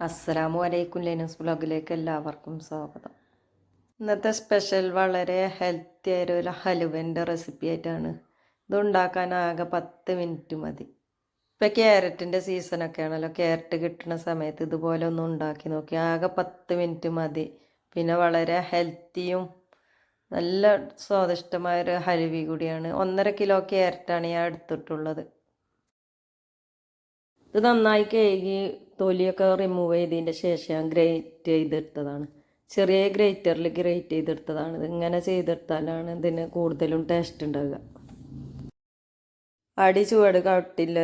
അസ്സലാമു അലൈക്കും. ലെനൂസ് വ്ലോഗിലേക്ക് എല്ലാവർക്കും സ്വാഗതം. ഇന്നത്തെ സ്പെഷ്യൽ വളരെ ഹെൽത്തി ആയൊരു ഹലുവൻ്റെ റെസിപ്പി ആയിട്ടാണ്. ഇതുണ്ടാക്കാൻ ആകെ 10 മിനിറ്റ് മതി. ഇപ്പം ക്യാരറ്റിൻ്റെ സീസണൊക്കെ ആണല്ലോ. ക്യാരറ്റ് കിട്ടുന്ന സമയത്ത് ഇതുപോലെ ഒന്ന് ഉണ്ടാക്കി നോക്കി. ആകെ 10 മിനിറ്റ് മതി. പിന്നെ വളരെ ഹെൽത്തിയും നല്ല സ്വാദിഷ്ടമായൊരു ഹലുവി കൂടിയാണ്. 1.5 കിലോ ക്യാരറ്റാണ് ഞാൻ എടുത്തിട്ടുള്ളത്. ഇത് നന്നായി കഴുകി തൊലിയൊക്കെ റിമൂവ് ചെയ്തതിൻ്റെ ശേഷം ഗ്രേറ്റ് ചെയ്തെടുത്തതാണ്. ചെറിയ ഗ്രേറ്ററിൽ ഗ്രേറ്റ് ചെയ്തെടുത്തതാണ്. ഇത് ഇങ്ങനെ ചെയ്തെടുത്താലാണ് ഇതിന് കൂടുതലും ടേസ്റ്റ് ഉണ്ടാവുക. അടി ചൂട് കട്ടില്ല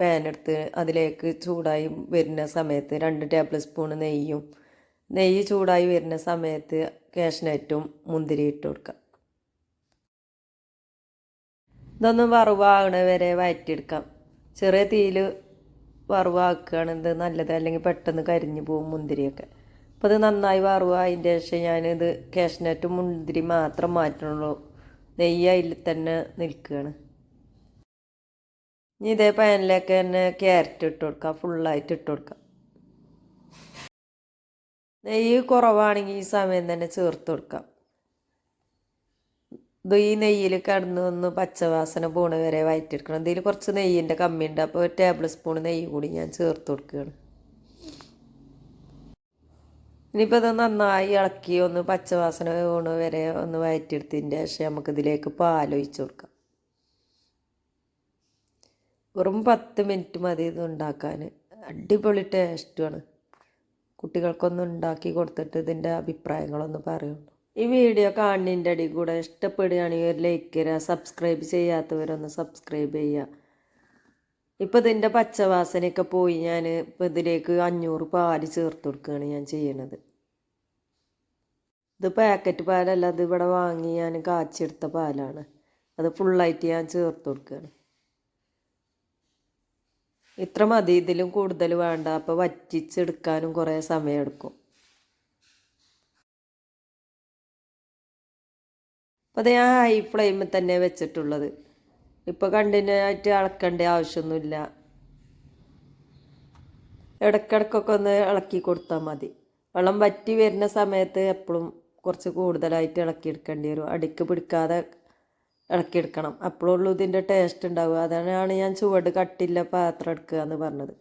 പാൻ എടുത്ത് അതിലേക്ക് ചൂടായി വരുന്ന സമയത്ത് 2 ടേബിൾ സ്പൂൺ നെയ്യ് ചൂടായി വരുന്ന സമയത്ത് കാഷ്നട്ടും മുന്തിരി ഇട്ട് കൊടുക്കാം. ഇതൊന്ന് വറവാകണ വരെ വഴറ്റിയെടുക്കാം. ചെറിയ തീയിൽ വറവാക്കുകയാണ് ഇത് നല്ലത്, അല്ലെങ്കിൽ പെട്ടെന്ന് കരിഞ്ഞു പോകും മുന്തിരിയൊക്കെ. അപ്പോൾ ഇത് നന്നായി വറവായതിൻ്റെ ശേഷം ഞാനിത് കാഷ്നട്ടും മുന്തിരി മാത്രം മാറ്റണുള്ളൂ. നെയ്യ് അതിൽ തന്നെ നിൽക്കുകയാണ്. ഇനി ഇതേ പാനിലേക്ക് തന്നെ ക്യാരറ്റ് ഇട്ട് കൊടുക്കാം, ഫുള്ളായിട്ട് ഇട്ട് കൊടുക്കാം. നെയ്യ് കുറവാണെങ്കിൽ ഈ സമയം തന്നെ ചേർത്ത് കൊടുക്കാം. ഇത് ഈ നെയ്യിൽ കിടന്ന് ഒന്ന് പച്ചവാസന പോണ വരെ വഴറ്റിയെടുക്കണം. ഇതിൽ കുറച്ച് നെയ്യിൻ്റെ കമ്മിയുണ്ട്, അപ്പോൾ 1 ടേബിൾ സ്പൂൺ നെയ്യ് കൂടി ഞാൻ ചേർത്ത് കൊടുക്കുകയാണ്. ഇനിയിപ്പോൾ ഇത് നന്നായി ഇളക്കി ഒന്ന് പച്ചവാസന പോണ വരെ ഒന്ന് വഴറ്റിയെടുത്തതിൻ്റെ ശേഷം നമുക്കിതിലേക്ക് പാലൊഴിച്ച് കൊടുക്കാം. വെറും 10 മിനിറ്റ് മതി ഇത് ഉണ്ടാക്കാൻ. അടിപൊളി ടേസ്റ്റുമാണ്. കുട്ടികൾക്കൊന്ന് ഉണ്ടാക്കി കൊടുത്തിട്ട് ഇതിൻ്റെ അഭിപ്രായങ്ങളൊന്ന് പറയുള്ളൂ. ഈ വീഡിയോ കാണുന്നതിൻ്റെ അടി കൂടെ ഇഷ്ടപ്പെടുകയാണെങ്കിൽ ഒരു ലൈക്ക് തരിക. സബ്സ്ക്രൈബ് ചെയ്യാത്തവരൊന്ന് സബ്സ്ക്രൈബ് ചെയ്യുക. ഇപ്പോൾ ഇതിൻ്റെ പച്ചവാസനയൊക്കെ പോയി ഞാൻ ഇപ്പോൾ ഇതിലേക്ക് 500 പാല് ചേർത്ത് കൊടുക്കുകയാണ് ഞാൻ ചെയ്യണത്. ഇത് പാക്കറ്റ് പാലല്ല, ഇത് ഇവിടെ വാങ്ങി ഞാൻ കാച്ചിയെടുത്ത പാലാണ്. അത് ഫുള്ളായിട്ട് ഞാൻ ചേർത്ത് കൊടുക്കുകയാണ്. ഇത്ര മതി, ഇതിലും കൂടുതൽ വേണ്ട. അപ്പോൾ വറ്റിച്ചെടുക്കാനും കുറേ സമയമെടുക്കും. അപ്പോൾ അത് ഞാൻ ഹൈ ഫ്ലെയിമിൽ തന്നെ വെച്ചിട്ടുള്ളത്. ഇപ്പോൾ കണ്ടിന്യൂവായിട്ട് ഇളക്കേണ്ട ആവശ്യമൊന്നുമില്ല. ഇടയ്ക്കിടയ്ക്കൊക്കെ ഒന്ന് ഇളക്കി കൊടുത്താൽ മതി. വെള്ളം വറ്റി വരുന്ന സമയത്ത് എപ്പോഴും കുറച്ച് കൂടുതലായിട്ട് ഇളക്കിയെടുക്കേണ്ടി വരും. അടിക്ക് പിടിക്കാതെ ഇളക്കിയെടുക്കണം. അപ്പോഴുള്ളൂ ഇതിൻ്റെ ടേസ്റ്റ് ഉണ്ടാവുക. അതാണ് ഞാൻ ചുവട് കട്ടില്ല പാത്രം എടുക്കുക എന്ന് പറഞ്ഞത്.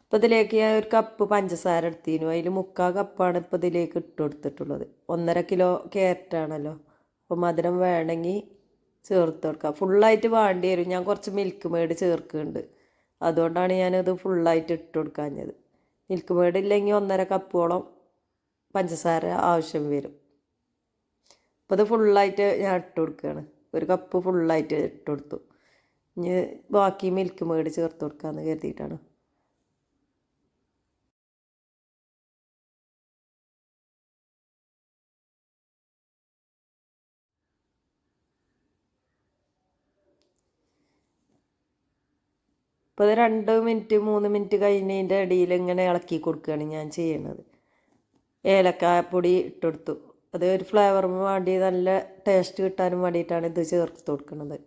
ഇപ്പോൾ ഇതിലേക്ക് ഞാൻ 1 കപ്പ് പഞ്ചസാര എടുത്തിരുന്നു. അതിൽ 3/4 കപ്പാണ് ഇപ്പോൾ ഇതിലേക്ക് ഇട്ട് കൊടുത്തിട്ടുള്ളത്. 1.5 കിലോ ക്യാരറ്റാണല്ലോ, അപ്പോൾ മധുരം വേണമെങ്കിൽ ചേർത്ത് കൊടുക്കുക. ഫുള്ളായിട്ട് വേണ്ടി വരും. ഞാൻ കുറച്ച് മിൽക്ക് മെയ്ഡ് ചേർക്കുന്നുണ്ട്, അതുകൊണ്ടാണ് ഞാനത് ഫുള്ളായിട്ട് ഇട്ട് കൊടുക്കാഞ്ഞത്. മിൽക്ക് മെയ്ഡ് ഇല്ലെങ്കിൽ 1.5 കപ്പോളം പഞ്ചസാര ആവശ്യം വരും. അപ്പോൾ ഇത് ഫുള്ളായിട്ട് ഞാൻ ഇട്ട് കൊടുക്കുകയാണ്. 1 കപ്പ് ഫുള്ളായിട്ട് ഇട്ട് കൊടുത്തു. ഇനി ബാക്കി മിൽക്ക് മെയ്ഡ് ചേർത്ത് കൊടുക്കാമെന്ന് കരുതിയിട്ടാണ്. ഇപ്പോൾ 2 മിനിറ്റ് 3 മിനിറ്റ് കഴിഞ്ഞതിൻ്റെ ഇടയിൽ ഇങ്ങനെ ഇളക്കി കൊടുക്കുകയാണ് ഞാൻ ചെയ്യുന്നത്. ഏലക്കാപ്പൊടി ഇട്ടെടുത്തു. അത് ഒരു ഫ്ലേവറിന് വേണ്ടി നല്ല ടേസ്റ്റ് കിട്ടാനും വേണ്ടിയിട്ടാണ് ഇത് ചേർത്ത് കൊടുക്കുന്നത്.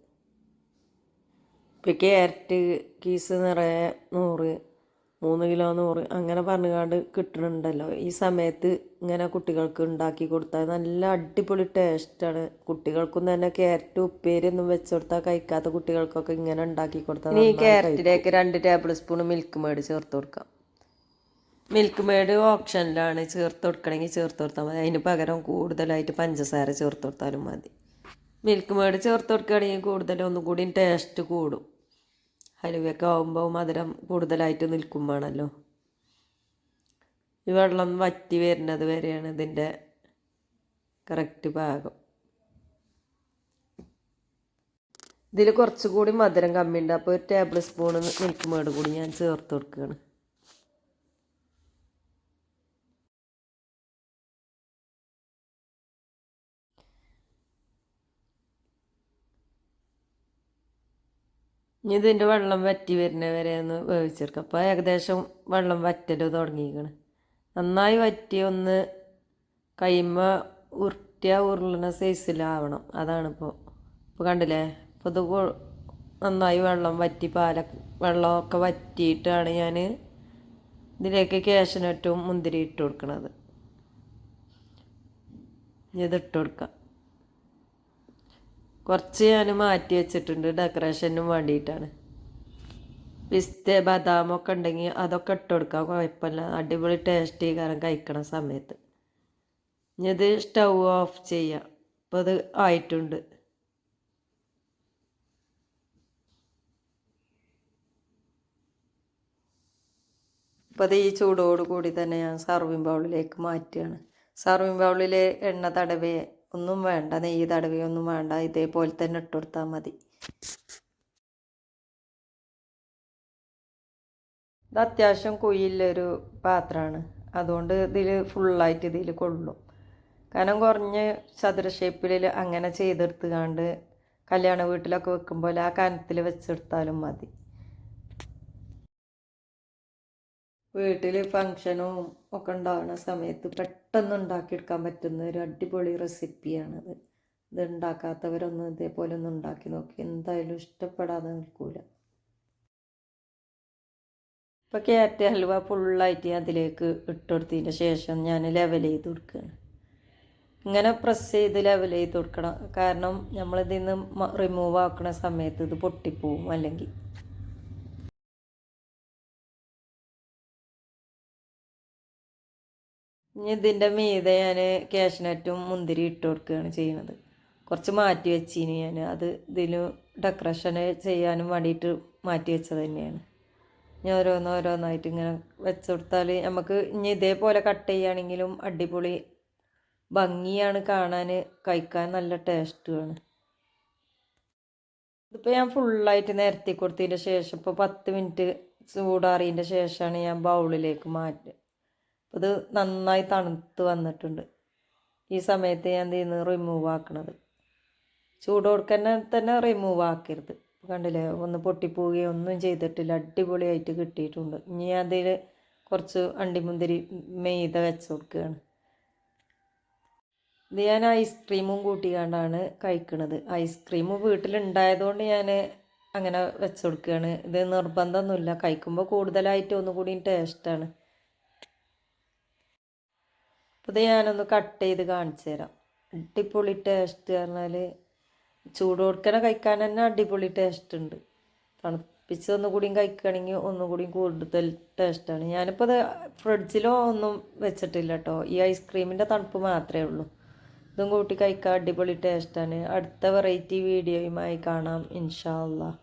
ഇപ്പോൾ ക്യാരറ്റ് കീസ് നിറയെ 100, 3 കിലോ 100 അങ്ങനെ പറഞ്ഞുകൊണ്ട് കിട്ടുന്നുണ്ടല്ലോ. ഈ സമയത്ത് ഇങ്ങനെ കുട്ടികൾക്ക് ഉണ്ടാക്കി കൊടുത്താൽ നല്ല അടിപൊളി ടേസ്റ്റാണ്. കുട്ടികൾക്കും തന്നെ ക്യാരറ്റ് ഉപ്പേരിയൊന്നും വെച്ച് കൊടുത്താൽ കഴിക്കാത്ത കുട്ടികൾക്കൊക്കെ ഇങ്ങനെ ഉണ്ടാക്കി കൊടുത്താൽ. ഈ ക്യാരറ്റിലേക്ക് 2 ടേബിൾ സ്പൂൺ മിൽക്ക് മെയ്ഡ് ചേർത്ത് കൊടുക്കാം. മിൽക്ക് മെയ്ഡ് ഓപ്ഷനിലാണ്, ചേർത്ത് കൊടുക്കണമെങ്കിൽ ചേർത്ത് കൊടുത്താൽ മതി. അതിന് പകരം കൂടുതലായിട്ട് പഞ്ചസാര ചേർത്ത് കൊടുത്താലും മതി. മിൽക്ക് മെയ്ഡ് ചേർത്ത് കൊടുക്കുകയാണെങ്കിൽ കൂടുതൽ ഒന്നുകൂടി ടേസ്റ്റ് കൂടും. ഹലുവയൊക്കെ ആകുമ്പോൾ മധുരം കൂടുതലായിട്ട് നിൽക്കുമ്പോഴാണല്ലോ. ഈ വെള്ളം വറ്റി വരുന്നത് വരെയാണ് ഇതിൻ്റെ കറക്റ്റ് പാകം. ഇതിൽ കുറച്ചുകൂടി മധുരം കമ്മിയുണ്ട്, അപ്പോൾ 1 ടേബിൾ സ്പൂൺ മിൽക്ക് മെയ്ഡ് കൂടി ഞാൻ ചേർത്ത് കൊടുക്കുകയാണ്. ഇനി ഇതിൻ്റെ വെള്ളം വറ്റി വരുന്ന വരെ ഒന്ന് വേവിച്ചെടുക്കാം. അപ്പോൾ ഏകദേശം വെള്ളം വറ്റൽ തുടങ്ങിയിരിക്കണം. നന്നായി വറ്റി ഒന്ന് കൈമ ഉരുളുന്ന സൈസിലാവണം. അതാണിപ്പോൾ. ഇപ്പോൾ കണ്ടില്ലേ, അപ്പോൾ ഇത് നന്നായി വെള്ളം വറ്റി വെള്ളമൊക്കെ വറ്റിയിട്ടാണ് ഞാൻ ഇതിലേക്ക് കാഷ്നട്ടും മുന്തിരി ഇട്ട് കൊടുക്കണത്. ഇതിട്ട് കൊടുക്കാം. കുറച്ച് ഞാൻ മാറ്റി വെച്ചിട്ടുണ്ട് ഡെക്കറേഷനും വേണ്ടിയിട്ടാണ്. പിസ്ത ബദാമൊക്കെ ഉണ്ടെങ്കിൽ അതൊക്കെ ഇട്ട് കൊടുക്കാം, കുഴപ്പമില്ല. അടിപൊളി ടേസ്റ്റ് കാരണം കഴിക്കണ സമയത്ത്. ഇനി ഇത് സ്റ്റൗ ഓഫ് ചെയ്യാം. അപ്പോൾ അത് ആയിട്ടുണ്ട്. അപ്പോൾ അത് ഈ ചൂടോട് കൂടി തന്നെ ഞാൻ സർവിങ് ബൗളിലേക്ക് മാറ്റുകയാണ്. സർവിങ് ബൗളിൽ എണ്ണ തടവേ ഒന്നും വേണ്ട, നെയ്യ് തടവേ ഒന്നും വേണ്ട, ഇതേപോലെ തന്നെ ഇട്ട് കൊടുത്താൽ മതി. ഇത് അത്യാവശ്യം കുഴിയുള്ളൊരു പാത്രമാണ്, അതുകൊണ്ട് ഇതിൽ ഫുള്ളായിട്ട് ഇതിൽ കൊള്ളും. കനം കുറഞ്ഞ ചതുര ഷേപ്പിൽ അങ്ങനെ ചെയ്തെടുത്തുകൊണ്ട് കല്യാണ വീട്ടിലൊക്കെ വെക്കുമ്പോൾ ആ കനത്തിൽ വെച്ചെടുത്താലും മതി. വീട്ടിൽ ഫങ്ഷനും ഒക്കെ ഉണ്ടാകുന്ന സമയത്ത് പെട്ടെന്ന് ഉണ്ടാക്കിയെടുക്കാൻ പറ്റുന്ന ഒരു അടിപൊളി റെസിപ്പിയാണിത്. ഇത് ഉണ്ടാക്കാത്തവരൊന്നും ഇതേപോലെ ഒന്ന് ഉണ്ടാക്കി നോക്കി, എന്തായാലും ഇഷ്ടപ്പെടാതെ നിൽക്കൂല. ഇപ്പോൾ ക്യാരറ്റ് ഹൽവ ഫുള്ളായിട്ട് അതിലേക്ക് ഇട്ടുകൊടുത്തതിന് ശേഷം ഞാൻ ലെവൽ ചെയ്ത് കൊടുക്കുകയാണ്. ഇങ്ങനെ പ്രസ് ചെയ്ത് ലെവൽ ചെയ്ത് കൊടുക്കണം, കാരണം നമ്മളിതിൽ നിന്ന് റിമൂവ് ആക്കുന്ന സമയത്ത് ഇത് പൊട്ടിപ്പോവും അല്ലെങ്കിൽ. ഇനി ഇതിൻ്റെ മീതെ ഞാൻ കാഷ്നട്ടും മുന്തിരി ഇട്ട് കൊടുക്കുകയാണ് ചെയ്യുന്നത്. കുറച്ച് മാറ്റി വെച്ചിന് ഞാൻ, അത് ഇതിൽ ഡെക്കറേഷൻ ചെയ്യാനും വേണ്ടിയിട്ട് മാറ്റി വെച്ചത് തന്നെയാണ്. ഇനി ഓരോന്നോരോന്നായിട്ട് ഇങ്ങനെ വെച്ച് കൊടുത്താൽ നമുക്ക് ഇനി ഇതേപോലെ കട്ട് ചെയ്യുകയാണെങ്കിലും അടിപൊളി ഭംഗിയാണ് കാണാൻ, കഴിക്കാൻ നല്ല ടേസ്റ്റുമാണ്. ഇതിപ്പോൾ ഞാൻ ഫുള്ളായിട്ട് നിരത്തി കൊടുത്തതിൻ്റെ ശേഷം ഇപ്പോൾ 10 മിനിറ്റ് ചൂടാറിയതിൻ്റെ ശേഷമാണ് ഞാൻ ബൗളിലേക്ക് മാറ്റുക. അപ്പോൾ ഇത് നന്നായി തണുത്ത് വന്നിട്ടുണ്ട്. ഈ സമയത്ത് ഞാൻ ഇതിൽ റിമൂവ് ആക്കണത്. ചൂട് കൊടുക്കാൻ റിമൂവ് ആക്കരുത്. കണ്ടില്ലേ, ഒന്ന് പൊട്ടിപ്പോവുകയോ ഒന്നും ചെയ്തിട്ടില്ല, അടിപൊളിയായിട്ട് കിട്ടിയിട്ടുണ്ട്. ഇനി അതിൽ കുറച്ച് അണ്ടിമുന്തിരി മെയ്ത വെച്ച് കൊടുക്കുകയാണ്. ഇത് ഞാൻ ഐസ്ക്രീമും കൂട്ടിക്കാണ്ടാണ് കഴിക്കുന്നത്. ഐസ്ക്രീം വീട്ടിലുണ്ടായതുകൊണ്ട് ഞാൻ അങ്ങനെ വെച്ച് കൊടുക്കുകയാണ്. ഇത് നിർബന്ധമൊന്നുമില്ല, കഴിക്കുമ്പോൾ കൂടുതലായിട്ട് ഒന്നുകൂടി ടേസ്റ്റാണ്. അപ്പോൾ ഇത് ഞാനൊന്ന് കട്ട് ചെയ്ത് കാണിച്ചു തരാം. അടിപൊളി ടേസ്റ്റ് പറഞ്ഞാൽ ചൂട് കൊടുക്കണ കഴിക്കാൻ തന്നെ അടിപൊളി ടേസ്റ്റ് ഉണ്ട്. തണുപ്പിച്ച് ഒന്നുകൂടിയും കഴിക്കുകയാണെങ്കിൽ ഒന്നുകൂടിയും കൂടുതൽ ടേസ്റ്റാണ്. ഞാനിപ്പോൾ അത് ഫ്രിഡ്ജിലോ ഒന്നും വെച്ചിട്ടില്ല കേട്ടോ, ഈ ഐസ്ക്രീമിൻ്റെ തണുപ്പ് മാത്രമേ ഉള്ളൂ. ഇതും കൂട്ടി കഴിക്കാൻ അടിപൊളി ടേസ്റ്റാണ്. അടുത്ത വെറൈറ്റി വീഡിയോയുമായി കാണാം ഇൻഷാ അല്ലാഹ്.